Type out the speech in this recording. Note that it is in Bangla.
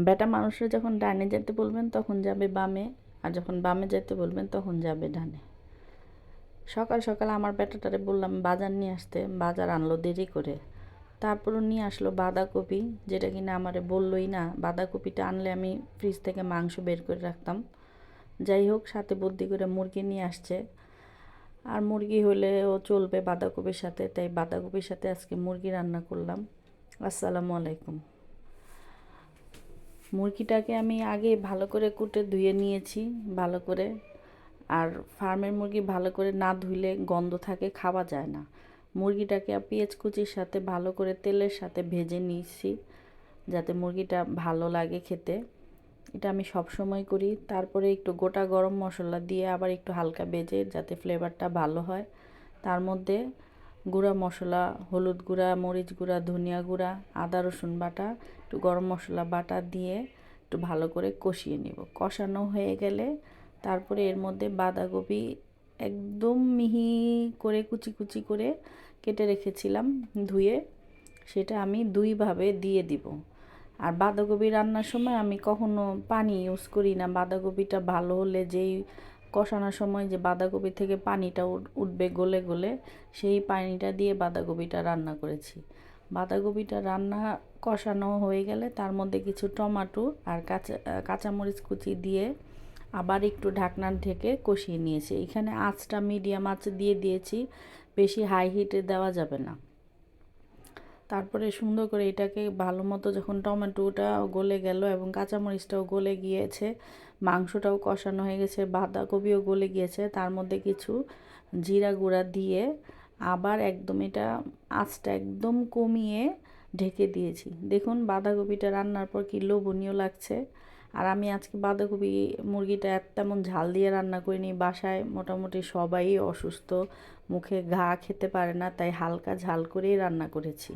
বেটা মানুষরা যখন ডানে যেতে বলবেন তখন যাবে বামে, আর যখন বামে যেতে বলবেন তখন যাবে ডানে। সকাল সকাল আমার বেটাটারে বললাম বাজার নিয়ে আসতে, বাজার আনলো দেরি করে। তারপরও নিয়ে আসলো বাঁধাকপি, যেটা কিনা আমারে বললোই না। বাঁধাকপিটা আনলে আমি ফ্রিজ থেকে মাংস বের করে রাখতাম। যাই হোক, সাথে বুদ্ধি করে মুরগি নিয়ে আসছে। আর মুরগি হলেও চলবে বাঁধাকপির সাথে, তাই বাঁধাকপির সাথে আজকে মুরগি রান্না করলাম। আসসালামু আলাইকুম। মুরগিটাকে আমি আগে ভালো করে কুটে ধুয়ে নিয়েছি ভালো করে। আর ফার্মের মুরগি ভালো করে না ধুইলে গন্ধ থাকে, খাওয়া যায় না। মুরগিটাকে পেঁয়াজ কুচির সাথে ভালো করে তেলের সাথে ভেজে নিয়েছি, যাতে মুরগিটা ভালো লাগে খেতে। এটা আমি সব সময় করি। তারপরে একটু গোটা গরম মশলা দিয়ে আবার একটু হালকা ভেজে, যাতে ফ্লেভারটা ভালো হয়। তার মধ্যে গুঁড়া মশলা, হলুদ গুঁড়া, মরিচ গুঁড়া, ধনিয়া গুঁড়া, আদা রসুন বাটা, একটু গরম মশলা বাটা দিয়ে একটু ভালো করে কষিয়ে নেব। কষানো হয়ে গেলে তারপরে এর মধ্যে বাঁধাকপি একদম মিহি করে কুচি কুচি করে কেটে রেখেছিলাম ধুয়ে, সেটা আমি দুইভাবে দিয়ে দিব। আর বাঁধাকপি রান্নার সময় আমি কখনো পানি ইউজ করি না। বাঁধাকপিটা ভালো হলে যেই কষানোর সময় যে বাঁধাকপি থেকে পানিটা উঠবে গলে গলে, সেই পানিটা দিয়ে বাঁধাকপিটা রান্না করেছি। বাঁধাকপিটা রান্না কষানো হয়ে গেলে তার মধ্যে কিছু টমেটো আর কাঁচামরিচ কুচি দিয়ে আবার একটু ঢাকনা ঢেকে কষিয়ে নিয়েছি। এখানে আঁচটা মিডিয়াম আঁচে দিয়ে দিয়েছি, বেশি হাই হিটে দেওয়া যাবে না। তারপরে সুন্দর করে এটাকে ভালো মতো যখন টমেটোটা গলে গেল এবং কাঁচামরিচটাও গলে গিয়েছে, মাংসটাও কষানো হয়ে গেছে, বাঁধাকপিও গলে গিয়েছে, তার মধ্যে কিছু জিরা গুঁড়া দিয়ে আবার একদম এটা আঁচটা একদম কমিয়ে ঢেকে দিয়েছি। দেখুন বাঁধাকপিটা রান্নার পর কি লোভনীয় লাগছে। আর আমি আজকে বাঁধাকপি মুরগিটা তেমন ঝাল দিয়ে রান্না করিনি। বাসায় মোটামুটি সবাই অসুস্থ, মুখে ঘা খেতে পারে না, তাই হালকা ঝাল করেই রান্না করেছি।